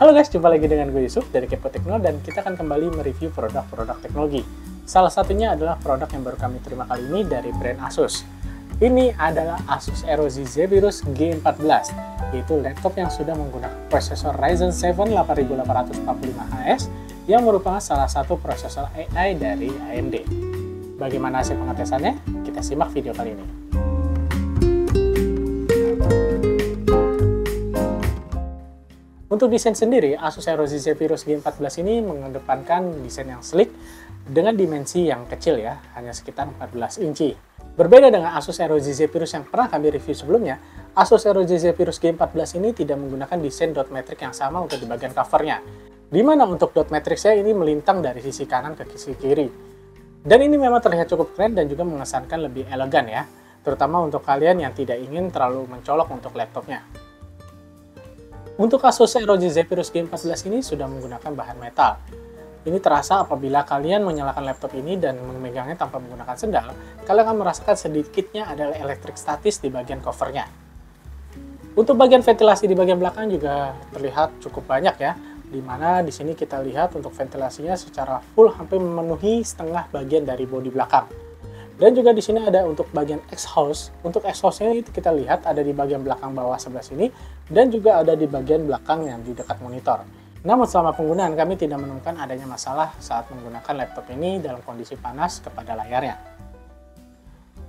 Halo guys, jumpa lagi dengan gue Yusuf dari Kepo Tekno dan kita akan kembali mereview produk-produk teknologi. Salah satunya adalah produk yang baru kami terima kali ini dari brand Asus. Ini adalah Asus ROG Zephyrus G14, yaitu laptop yang sudah menggunakan prosesor Ryzen 7 8845HS yang merupakan salah satu prosesor AI dari AMD. Bagaimana hasil pengetesannya? Kita simak video kali ini. Untuk desain sendiri, Asus ROG Zephyrus G14 ini mengedepankan desain yang sleek dengan dimensi yang kecil ya, hanya sekitar 14 inci. Berbeda dengan Asus ROG Zephyrus yang pernah kami review sebelumnya, Asus ROG Zephyrus G14 ini tidak menggunakan desain dot matrix yang sama untuk di bagian covernya. Dimana untuk dot matrixnya ini melintang dari sisi kanan ke sisi kiri. Dan ini memang terlihat cukup keren dan juga mengesankan lebih elegan ya, terutama untuk kalian yang tidak ingin terlalu mencolok untuk laptopnya. Untuk Asus ROG Zephyrus G14 ini sudah menggunakan bahan metal. Ini terasa apabila kalian menyalakan laptop ini dan memegangnya tanpa menggunakan sendal, kalian akan merasakan sedikitnya ada elektrik statis di bagian covernya. Untuk bagian ventilasi di bagian belakang juga terlihat cukup banyak ya, dimana di sini kita lihat untuk ventilasinya secara full hampir memenuhi setengah bagian dari bodi belakang. Dan juga di sini ada untuk bagian exhaust. Untuk exhaustnya itu kita lihat ada di bagian belakang bawah sebelah sini dan juga ada di bagian belakang yang di dekat monitor. Namun selama penggunaan kami tidak menemukan adanya masalah saat menggunakan laptop ini dalam kondisi panas kepada layarnya.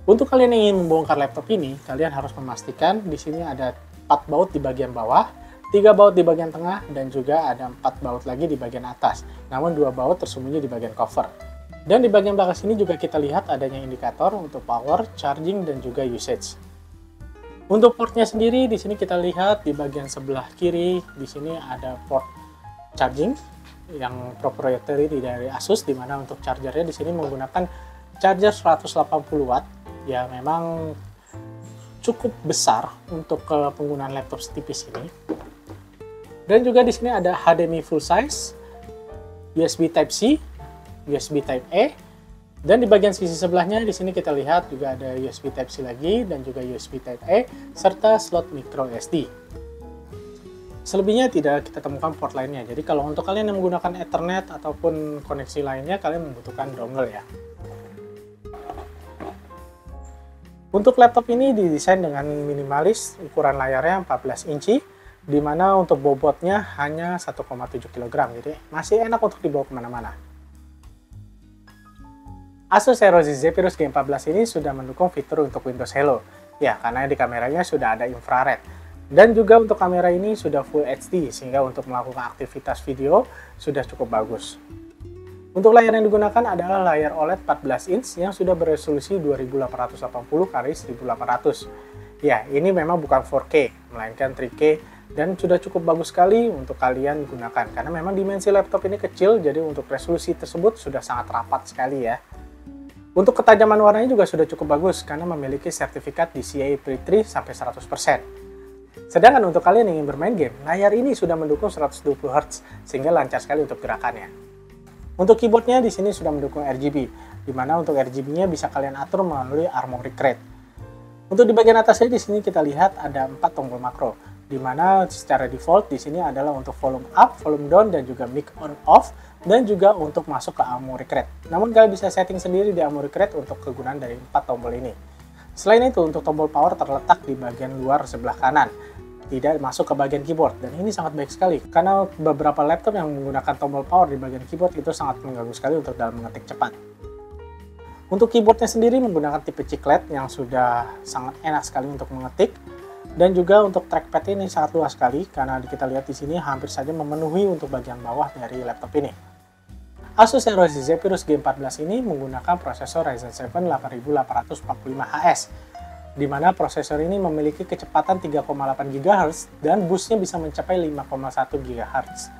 Untuk kalian yang ingin membongkar laptop ini, kalian harus memastikan di sini ada 4 baut di bagian bawah, 3 baut di bagian tengah, dan juga ada 4 baut lagi di bagian atas. Namun 2 baut tersembunyi di bagian cover. Dan di bagian belakang sini juga kita lihat adanya indikator untuk power, charging, dan juga usage. Untuk portnya sendiri di sini kita lihat di bagian sebelah kiri di sini ada port charging yang proprietary dari Asus, di mana untuk chargernya di sini menggunakan charger 180 watt ya, memang cukup besar untuk penggunaan laptop setipis ini. Dan juga di sini ada HDMI full size, USB Type-C, USB Type-A, dan di bagian sisi sebelahnya di sini kita lihat juga ada USB Type-C lagi dan juga USB Type-A serta slot micro SD. Selebihnya tidak kita temukan port lainnya. Jadi kalau untuk kalian yang menggunakan Ethernet ataupun koneksi lainnya, kalian membutuhkan dongle ya. Untuk laptop ini didesain dengan minimalis, ukuran layarnya 14 inci, di mana untuk bobotnya hanya 1,7 kg, jadi masih enak untuk dibawa kemana-mana. Asus ROG Zephyrus G14 ini sudah mendukung fitur untuk Windows Hello, ya karena di kameranya sudah ada infrared. Dan juga untuk kamera ini sudah Full HD, sehingga untuk melakukan aktivitas video sudah cukup bagus. Untuk layar yang digunakan adalah layar OLED 14 inch yang sudah beresolusi 2880x1800. Ya, ini memang bukan 4K, melainkan 3K, dan sudah cukup bagus sekali untuk kalian gunakan. Karena memang dimensi laptop ini kecil, jadi untuk resolusi tersebut sudah sangat rapat sekali ya. Untuk ketajaman warnanya juga sudah cukup bagus karena memiliki sertifikat DCI Pre-3 sampai 100%. Sedangkan untuk kalian yang ingin bermain game, layar ini sudah mendukung 120 Hz sehingga lancar sekali untuk gerakannya. Untuk keyboardnya di sini sudah mendukung RGB, di mana untuk RGB-nya bisa kalian atur melalui Armoury Crate. Untuk di bagian atasnya di sini kita lihat ada 4 tombol makro, di mana secara default di sini adalah untuk volume up, volume down, dan juga mic on off, dan juga untuk masuk ke Armoury Crate. Namun kalian bisa setting sendiri di Armoury Crate untuk kegunaan dari 4 tombol ini. Selain itu, untuk tombol power terletak di bagian luar sebelah kanan, tidak masuk ke bagian keyboard, dan ini sangat baik sekali karena beberapa laptop yang menggunakan tombol power di bagian keyboard itu sangat mengganggu sekali untuk dalam mengetik cepat. Untuk keyboardnya sendiri menggunakan tipe chiclet yang sudah sangat enak sekali untuk mengetik. Dan juga untuk trackpad ini sangat luas sekali karena kita lihat di sini hampir saja memenuhi untuk bagian bawah dari laptop ini. Asus ROG Zephyrus G14 ini menggunakan prosesor Ryzen 7 8845HS, di mana prosesor ini memiliki kecepatan 3,8 GHz dan boostnya bisa mencapai 5,1 GHz.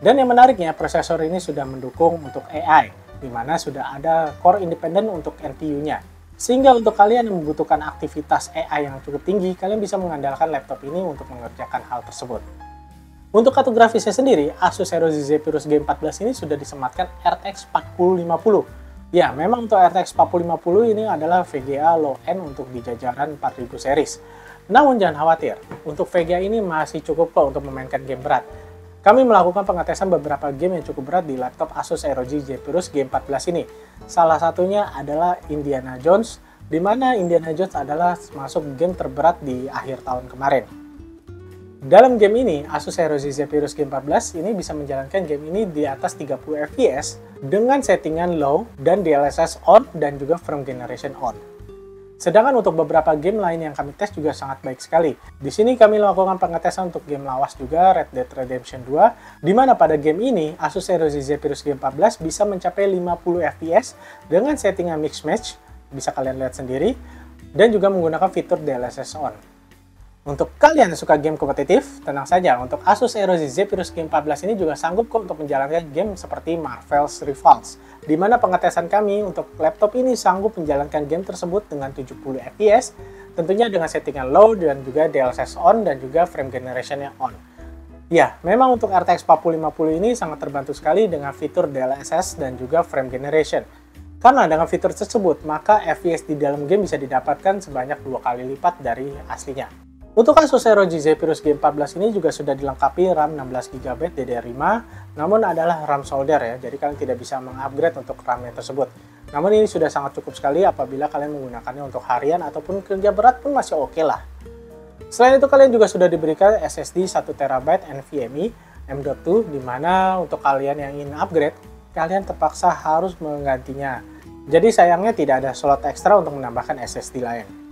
Dan yang menariknya, prosesor ini sudah mendukung untuk AI, di mana sudah ada core independen untuk NPU-nya. Sehingga untuk kalian yang membutuhkan aktivitas AI yang cukup tinggi, kalian bisa mengandalkan laptop ini untuk mengerjakan hal tersebut. Untuk kartu grafisnya sendiri, Asus ROG Zephyrus G14 ini sudah disematkan RTX 4050. Ya, memang untuk RTX 4050 ini adalah VGA low end untuk di jajaran 4000 series. Namun jangan khawatir, untuk VGA ini masih cukup kok untuk memainkan game berat. Kami melakukan pengetesan beberapa game yang cukup berat di laptop Asus ROG Zephyrus G14 ini. Salah satunya adalah Indiana Jones, di mana Indiana Jones adalah masuk game terberat di akhir tahun kemarin. Dalam game ini, Asus ROG Zephyrus G14 ini bisa menjalankan game ini di atas 30 fps dengan settingan low dan DLSS on dan juga frame generation on. Sedangkan untuk beberapa game lain yang kami tes juga sangat baik sekali. Di sini kami melakukan pengetesan untuk game lawas juga, Red Dead Redemption 2, di mana pada game ini Asus ROG Zephyrus G14 bisa mencapai 50 fps dengan settingan mix match, bisa kalian lihat sendiri, dan juga menggunakan fitur DLSS on. Untuk kalian yang suka game kompetitif, tenang saja, untuk Asus ROG Zephyrus G14 ini juga sanggup kok untuk menjalankan game seperti Marvel's Rivals, di mana pengetesan kami untuk laptop ini sanggup menjalankan game tersebut dengan 70 fps, tentunya dengan settingan low dan juga DLSS on dan juga frame generation-nya on. Ya, memang untuk RTX 4050 ini sangat terbantu sekali dengan fitur DLSS dan juga frame generation. Karena dengan fitur tersebut, maka FPS di dalam game bisa didapatkan sebanyak 2 kali lipat dari aslinya. Untuk Asus ROG Zephyrus G14 ini juga sudah dilengkapi RAM 16GB DDR5, namun adalah RAM solder ya, jadi kalian tidak bisa mengupgrade untuk RAM-nya tersebut. Namun ini sudah sangat cukup sekali apabila kalian menggunakannya untuk harian ataupun kerja berat pun masih oke lah. Selain itu kalian juga sudah diberikan SSD 1TB NVMe M.2, dimana untuk kalian yang ingin upgrade, kalian terpaksa harus menggantinya. Jadi sayangnya tidak ada slot ekstra untuk menambahkan SSD lain.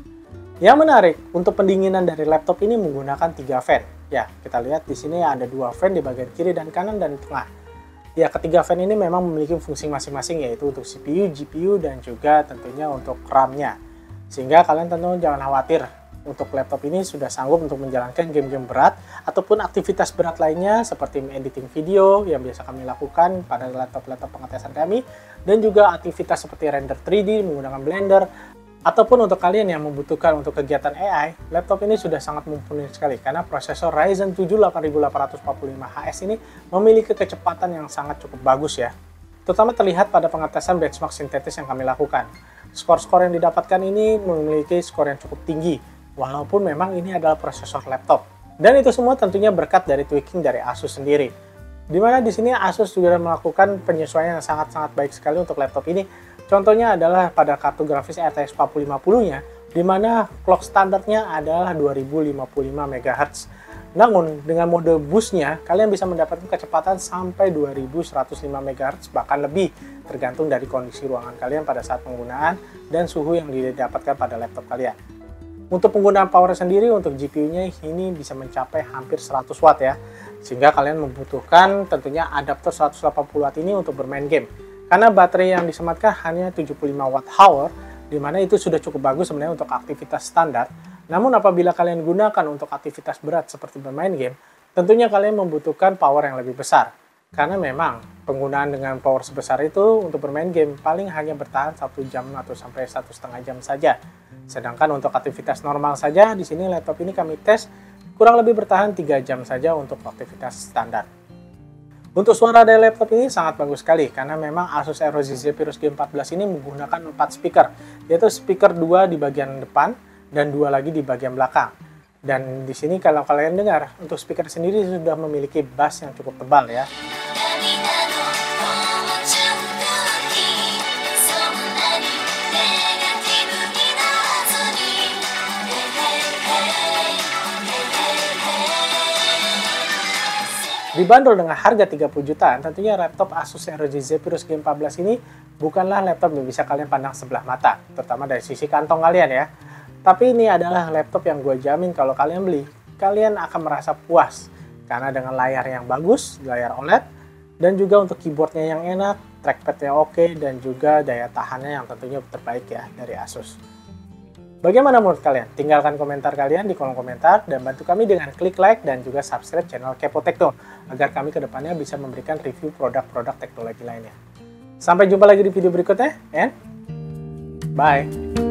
Yang menarik, untuk pendinginan dari laptop ini menggunakan 3 fan. Ya, kita lihat di sini ada 2 fan di bagian kiri dan kanan dan tengah. Ya, ketiga fan ini memang memiliki fungsi masing-masing, yaitu untuk CPU, GPU, dan juga tentunya untuk RAM-nya. Sehingga kalian tentu jangan khawatir, untuk laptop ini sudah sanggup untuk menjalankan game-game berat ataupun aktivitas berat lainnya seperti editing video yang biasa kami lakukan pada laptop-laptop pengetesan kami, dan juga aktivitas seperti render 3D menggunakan Blender. Ataupun untuk kalian yang membutuhkan untuk kegiatan AI, laptop ini sudah sangat mumpuni sekali karena prosesor Ryzen 7 8845HS ini memiliki kecepatan yang sangat cukup bagus ya. Terutama terlihat pada pengetesan benchmark sintetis yang kami lakukan. Skor-skor yang didapatkan ini memiliki skor yang cukup tinggi, walaupun memang ini adalah prosesor laptop. Dan itu semua tentunya berkat dari tweaking dari Asus sendiri. Dimana di sini Asus juga melakukan penyesuaian yang sangat-sangat baik sekali untuk laptop ini. Contohnya adalah pada kartu grafis RTX 4050-nya, di mana clock standarnya adalah 2055 MHz. Namun, dengan mode boost-nya, kalian bisa mendapatkan kecepatan sampai 2105 MHz, bahkan lebih, tergantung dari kondisi ruangan kalian pada saat penggunaan dan suhu yang didapatkan pada laptop kalian. Untuk penggunaan power sendiri, untuk GPU-nya ini bisa mencapai hampir 100 Watt ya, sehingga kalian membutuhkan tentunya adapter 180 Watt ini untuk bermain game. Karena baterai yang disematkan hanya 75 Wh, di mana itu sudah cukup bagus sebenarnya untuk aktivitas standar. Namun apabila kalian gunakan untuk aktivitas berat seperti bermain game, tentunya kalian membutuhkan power yang lebih besar. Karena memang penggunaan dengan power sebesar itu untuk bermain game paling hanya bertahan 1 jam atau sampai 1,5 jam saja. Sedangkan untuk aktivitas normal saja, di sini laptop ini kami tes kurang lebih bertahan 3 jam saja untuk aktivitas standar. Untuk suara dari laptop ini sangat bagus sekali karena memang Asus ROG Zephyrus G14 ini menggunakan 4 speaker, yaitu speaker 2 di bagian depan dan 2 lagi di bagian belakang. Dan di sini kalau kalian dengar, untuk speaker sendiri sudah memiliki bass yang cukup tebal ya. Dibanderol dengan harga 30 jutaan, tentunya laptop Asus ROG Zephyrus G14 ini bukanlah laptop yang bisa kalian pandang sebelah mata, terutama dari sisi kantong kalian ya. Tapi ini adalah laptop yang gue jamin kalau kalian beli, kalian akan merasa puas. Karena dengan layar yang bagus, layar OLED, dan juga untuk keyboardnya yang enak, trackpadnya oke, dan juga daya tahannya yang tentunya terbaik ya dari Asus. Bagaimana menurut kalian? Tinggalkan komentar kalian di kolom komentar dan bantu kami dengan klik like dan juga subscribe channel Kepo Tekno agar kami kedepannya bisa memberikan review produk-produk teknologi lainnya. Sampai jumpa lagi di video berikutnya and bye!